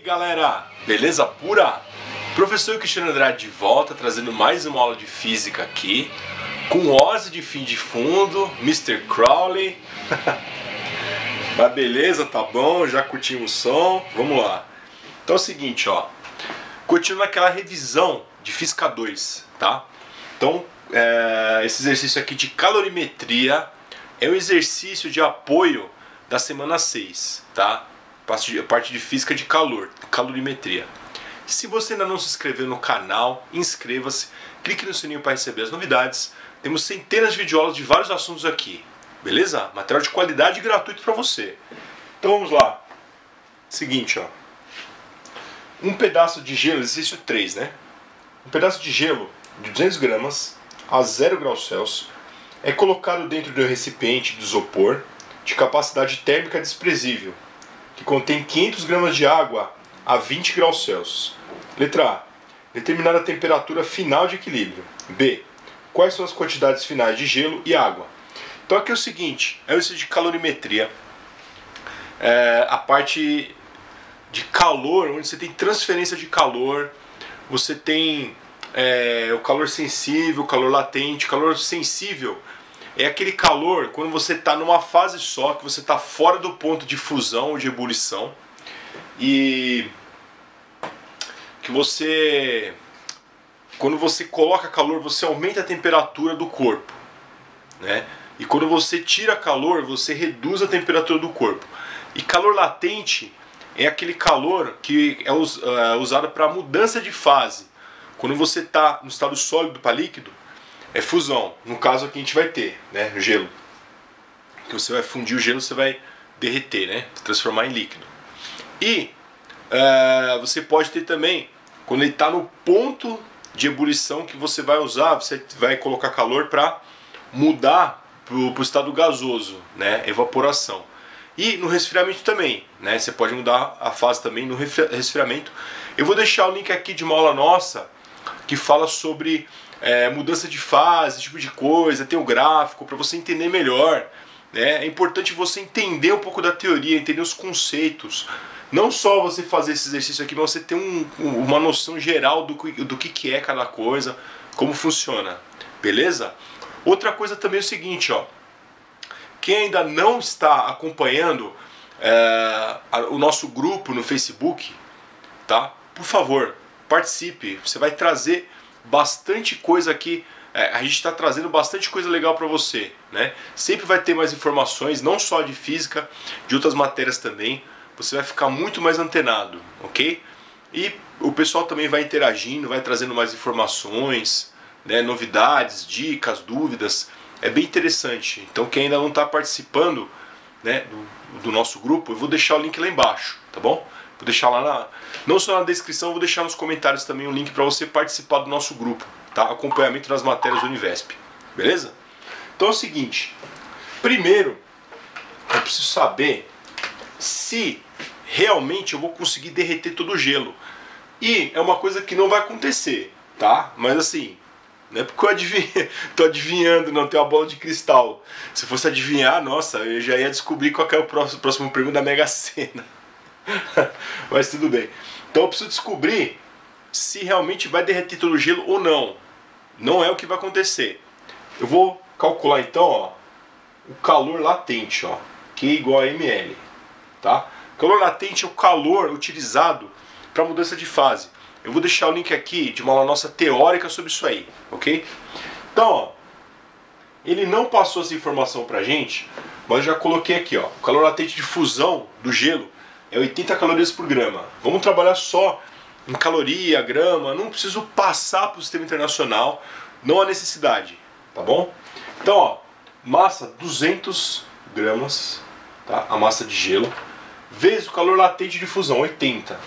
galera, beleza pura? Professor Cristiano Andrade de volta, trazendo mais uma aula de física aqui, com Ozzy de fim de fundo, Mr. Crowley. Mas beleza, tá bom, já curtimos o som, vamos lá. Então é o seguinte, ó, continuando aquela revisão de Física 2, tá? Então, esse exercício aqui de calorimetria é um exercício de apoio da semana 6, tá? Parte de física de calor, calorimetria. Se você ainda não se inscreveu no canal, inscreva-se, clique no sininho para receber as novidades. Temos centenas de videoaulas de vários assuntos aqui, beleza? Material de qualidade e gratuito para você. Então vamos lá. Seguinte, ó. Um pedaço de gelo, exercício 3, né? Um pedaço de gelo de 200 gramas a 0 graus Celsius é colocado dentro de um recipiente de isopor de capacidade térmica desprezível, que contém 500 gramas de água a 20 graus Celsius. Letra A. Determinar a temperatura final de equilíbrio. B. Quais são as quantidades finais de gelo e água? Então aqui é o seguinte, é o exercício de calorimetria. A parte de calor, onde você tem transferência de calor, você tem o calor sensível, o calor latente. O calor sensível é aquele calor quando você está numa fase só, que você está fora do ponto de fusão ou de ebulição, e que você, quando você coloca calor, você aumenta a temperatura do corpo, né? E quando você tira calor, você reduz a temperatura do corpo. E calor latente é aquele calor que é usado para mudança de fase. Quando você está no estado sólido para líquido, é fusão. No caso aqui a gente vai ter, né, gelo. Que você vai fundir o gelo, você vai derreter, né, transformar em líquido. E você pode ter também, quando ele está no ponto de ebulição, que você vai usar, você vai colocar calor para mudar para o estado gasoso, né, evaporação. E no resfriamento também, né, você pode mudar a fase também no resfriamento. Eu vou deixar o link aqui de uma aula nossa que fala sobre mudança de fase, esse tipo de coisa, tem o gráfico para você entender melhor, né? É importante você entender um pouco da teoria, entender os conceitos. Não só você fazer esse exercício aqui, mas você ter uma noção geral do que é cada coisa, como funciona, beleza? Outra coisa também é o seguinte, ó. Quem ainda não está acompanhando o nosso grupo no Facebook, tá? Por favor, participe. Você vai trazer bastante coisa aqui. A gente está trazendo bastante coisa legal para você, né? Sempre vai ter mais informações, não só de física, de outras matérias também. Você vai ficar muito mais antenado, ok? E o pessoal também vai interagindo, vai trazendo mais informações, né? Novidades, dicas, dúvidas. É bem interessante. Então quem ainda não está participando, né, do nosso grupo, eu vou deixar o link lá embaixo, tá bom? Vou deixar lá não só na descrição, vou deixar nos comentários também o link para você participar do nosso grupo, tá? Acompanhamento das matérias do Univesp, beleza? Então é o seguinte, primeiro eu preciso saber se realmente eu vou conseguir derreter todo o gelo. E é uma coisa que não vai acontecer, tá? Mas assim, não é porque eu tô adivinhando, não tem uma bola de cristal. Se fosse adivinhar, nossa, eu já ia descobrir qual é o próximo prêmio da Mega Sena. Mas tudo bem. Então eu preciso descobrir se realmente vai derreter todo o gelo ou não. Não é o que vai acontecer. Eu vou calcular então, ó, o calor latente, ó, Q igual a ml, tá? O calor latente é o calor utilizado para mudança de fase. Eu vou deixar o link aqui de uma aula nossa teórica sobre isso aí, ok? Então, ó, ele não passou essa informação pra gente, mas eu já coloquei aqui, ó, o calor latente de fusão do gelo é 80 calorias por grama. Vamos trabalhar só em caloria, grama, não preciso passar para o sistema internacional, não há necessidade, tá bom? Então, ó, massa 200 gramas, tá? A massa de gelo, vezes o calor latente de fusão, 80.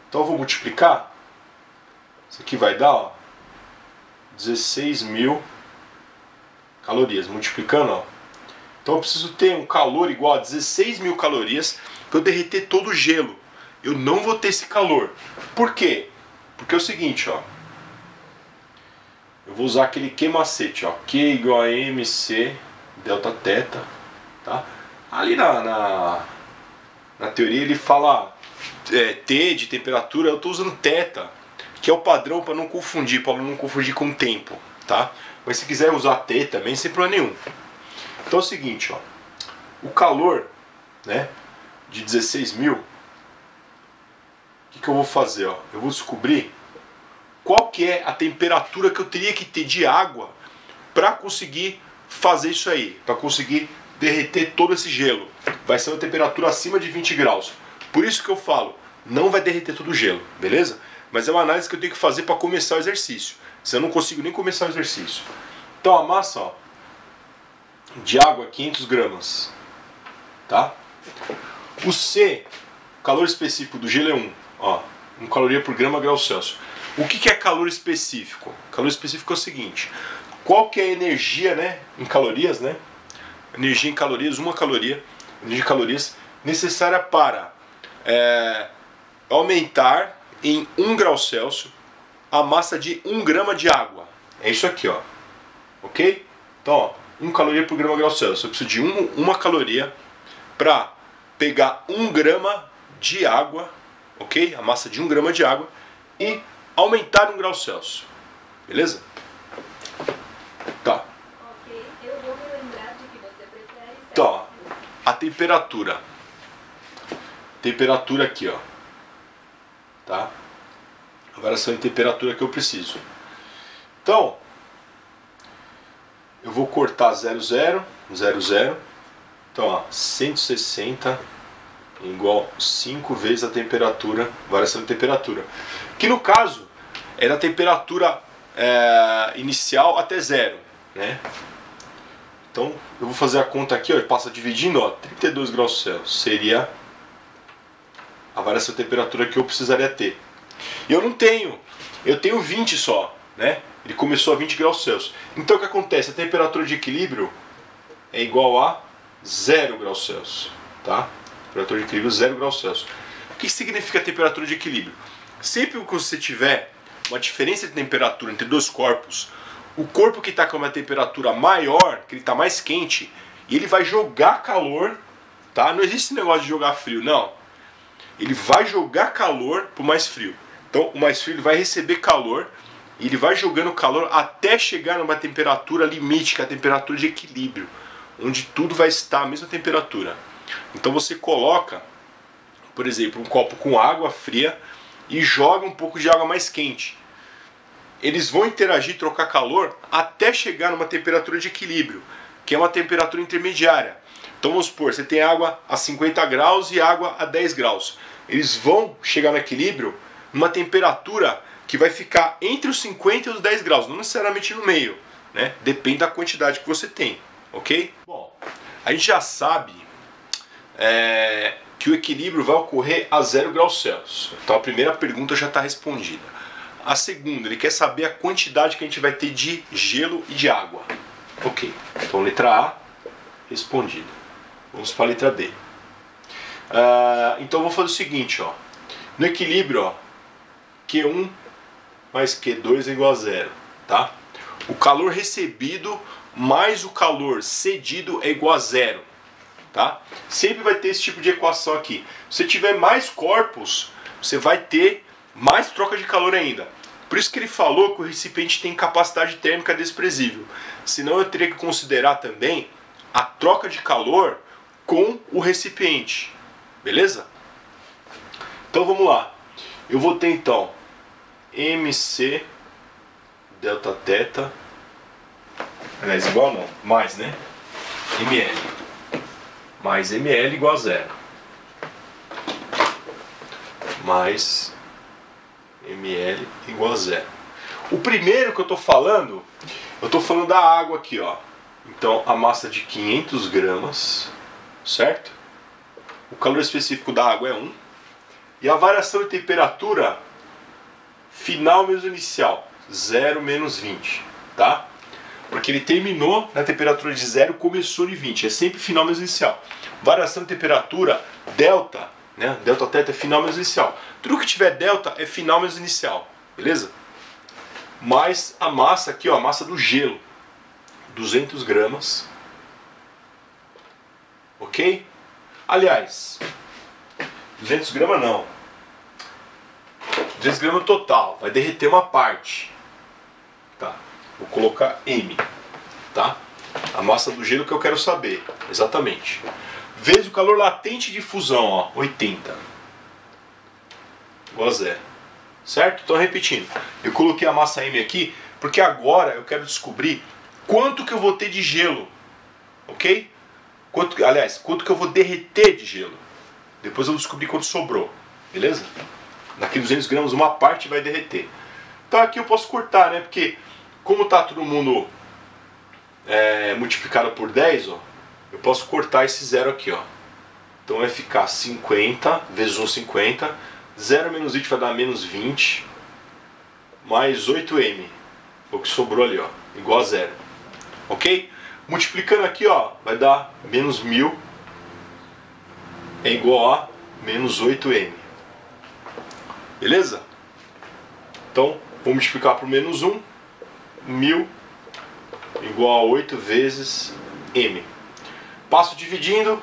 Então eu vou multiplicar, isso aqui vai dar, ó, 16.000 calorias, multiplicando, ó. Então eu preciso ter um calor igual a 16.000 calorias para eu derreter todo o gelo. Eu não vou ter esse calor. Por quê? Porque é o seguinte, ó. Eu vou usar aquele Q macete, ó. Q igual a MC delta teta, tá? Ali na teoria ele fala T de temperatura, eu estou usando θ, que é o padrão para não confundir, para não confundir com o tempo, tá? Mas se quiser usar T também, sem problema nenhum. Então é o seguinte, ó, o calor, né, de 16.000, o que eu vou fazer? Ó? Eu vou descobrir qual que é a temperatura que eu teria que ter de água para conseguir fazer isso aí, para conseguir derreter todo esse gelo. Vai ser uma temperatura acima de 20 graus. Por isso que eu falo, não vai derreter todo o gelo, beleza? Mas é uma análise que eu tenho que fazer para começar o exercício. Senão eu não consigo nem começar o exercício. Então a massa, ó, de água, 500 gramas. Tá? O C, calor específico do gelo é 1. Ó, 1 caloria por grama grau Celsius. O que é calor específico? Calor específico é o seguinte. Qual que é a energia, né, em calorias, né? Energia em calorias, 1 caloria, energia em calorias, necessária para aumentar em 1 grau Celsius a massa de 1 grama de água. É isso aqui, ó. Ok? Então, ó, 1 caloria por grama grau Celsius. Eu preciso de 1 caloria para pegar 1 grama de água, ok? A massa de 1 grama de água e aumentar 1 grau Celsius. Beleza? Tá. Ok, eu vou me lembrar de que você prefere. Então, ó, a temperatura. Temperatura aqui, ó. Tá? A variação de temperatura que eu preciso. Então, eu vou cortar 0, 0, 0, 0. Então, ó, 160 igual 5 vezes a temperatura, variação de temperatura. Que no caso, é da temperatura inicial até 0, né? Então, eu vou fazer a conta aqui, ó, e passa dividindo, ó, 32 graus Celsius seria a variação de temperatura que eu precisaria ter. E eu não tenho, eu tenho 20 só, né? Ele começou a 20 graus Celsius. Então o que acontece? A temperatura de equilíbrio é igual a 0 graus Celsius, tá? Temperatura de equilíbrio 0 graus Celsius. O que significa temperatura de equilíbrio? Sempre que você tiver uma diferença de temperatura entre dois corpos, o corpo que está com uma temperatura maior, que ele está mais quente, e ele vai jogar calor, tá? Não existe esse negócio de jogar frio, não. Ele vai jogar calor para o mais frio. Então o mais frio ele vai receber calor e ele vai jogando calor até chegar numa temperatura limite, que é a temperatura de equilíbrio, onde tudo vai estar à mesma temperatura. Então você coloca, por exemplo, um copo com água fria e joga um pouco de água mais quente. Eles vão interagir, trocar calor até chegar numa temperatura de equilíbrio, que é uma temperatura intermediária. Então vamos supor, você tem água a 50 graus e água a 10 graus. Eles vão chegar no equilíbrio numa temperatura que vai ficar entre os 50 e os 10 graus, não necessariamente no meio, né? Depende da quantidade que você tem, ok? Bom, a gente já sabe que o equilíbrio vai ocorrer a 0 graus Celsius. Então a primeira pergunta já está respondida. A segunda, ele quer saber a quantidade que a gente vai ter de gelo e de água. Ok, então letra A, respondida. Vamos para a letra B. Então eu vou fazer o seguinte, ó. No equilíbrio, ó, Q1 mais Q2 é igual a 0, tá? O calor recebido mais o calor cedido é igual a 0, tá? Sempre vai ter esse tipo de equação aqui. Se você tiver mais corpos, você vai ter mais troca de calor ainda. Por isso que ele falou que o recipiente tem capacidade térmica desprezível. Senão eu teria que considerar também a troca de calor com o recipiente. Beleza? Então vamos lá. Eu vou ter então MC delta θ. Aliás, igual não, mais, né? ML. Mais ML igual a 0. Mais ML igual a 0. O primeiro que eu estou falando da água aqui, ó. Então a massa de 500 gramas, certo? O calor específico da água é 1. E a variação de temperatura final menos inicial, 0 menos 20, tá? Porque ele terminou na temperatura de 0, começou de 20. É sempre final menos inicial. Variação de temperatura, delta, né? Delta θ é final menos inicial. Tudo que tiver delta é final menos inicial, beleza? Mais a massa aqui, ó, a massa do gelo, 200 gramas, ok? Aliás, 200 gramas não, 200 gramas total, vai derreter uma parte. Tá, vou colocar M, tá? A massa do gelo que eu quero saber, exatamente. Vezes o calor latente de fusão, ó, 80. Igual a 0. Certo? Então repetindo, eu coloquei a massa M aqui, porque agora eu quero descobrir quanto que eu vou ter de gelo. Ok? Quanto que eu vou derreter de gelo. Depois eu vou descobrir quanto sobrou. Beleza? Daqui 200 gramas uma parte vai derreter. Então aqui eu posso cortar, né? Porque como tá todo mundo multiplicado por 10, ó, eu posso cortar esse zero aqui, ó. Então vai ficar 50 vezes 1, 50. 0 menos 20 vai dar menos 20. Mais 8m. Foi o que sobrou ali, ó. Igual a 0. Ok? Multiplicando aqui, ó, vai dar menos 1000. É igual a menos 8m. Beleza? Então, vou multiplicar por menos 1. 1000 igual a 8 vezes m. Passo dividindo.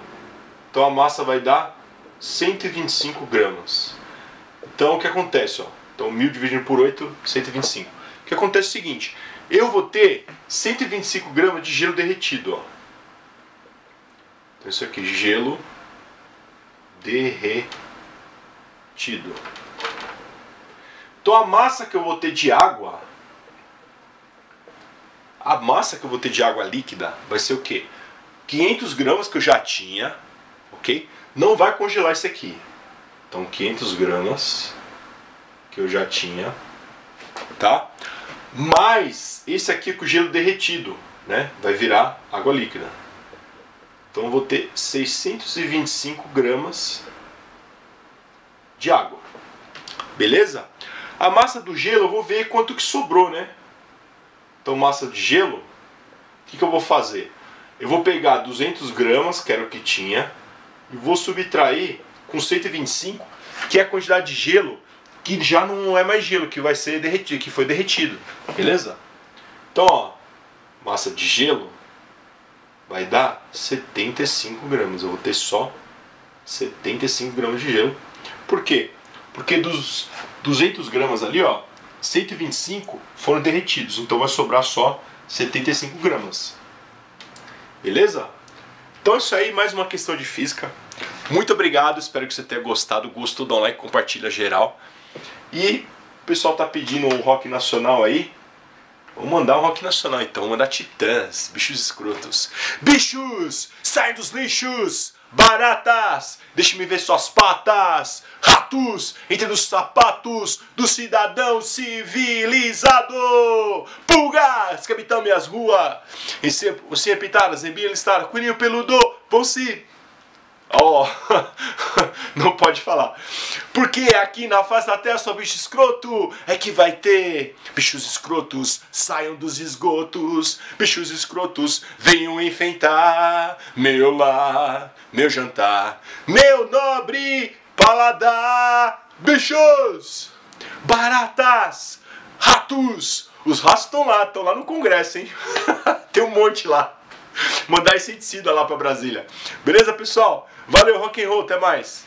Então a massa vai dar 125 gramas. Então o que acontece? Ó? Então 1000 dividido por 8, 125. O que acontece é o seguinte. Eu vou ter 125 gramas de gelo derretido. Ó. Então isso aqui, gelo derretido. Então a massa que eu vou ter de água, líquida vai ser o quê? 500 gramas que eu já tinha, ok? Não vai congelar isso aqui. Então 500 gramas que eu já tinha, tá? Mais esse aqui com o gelo derretido, né? Vai virar água líquida. Então eu vou ter 625 gramas de água. Beleza? A massa do gelo eu vou ver quanto que sobrou, né? Então massa de gelo, o que eu vou fazer? Eu vou pegar 200 gramas, que era o que tinha, e vou subtrair com 125, que é a quantidade de gelo que já não é mais gelo, que vai ser derretido, que foi derretido. Beleza? Então, ó, massa de gelo vai dar 75 gramas. Eu vou ter só 75 gramas de gelo. Por quê? Porque dos 200 gramas ali, ó, 125 foram derretidos. Então vai sobrar só 75 gramas. Beleza? Então é isso aí, mais uma questão de física. Muito obrigado, espero que você tenha gostado. Gostou, dá um like, compartilha geral. E o pessoal tá pedindo um rock nacional aí. Vamos mandar um rock nacional então, vamos mandar Titãs, bichos escrotos. Bichos, saem dos lixos! Baratas, deixe-me ver suas patas. Ratos, entre nos sapatos do cidadão civilizado. Pulgas, que habitam minhas ruas. Sem pintadas, em bem listada, coelhinho peludo, vão se... Ó, não pode falar. Porque aqui na face da terra só bicho escroto é que vai ter. Bichos escrotos, saiam dos esgotos. Bichos escrotos, venham enfeitar meu lar, meu jantar, meu nobre paladar. Bichos, baratas, ratos. Os ratos estão lá no congresso, hein? Tem um monte lá. Mandar inseticida lá pra Brasília. Beleza, pessoal? Valeu, rock and roll, até mais.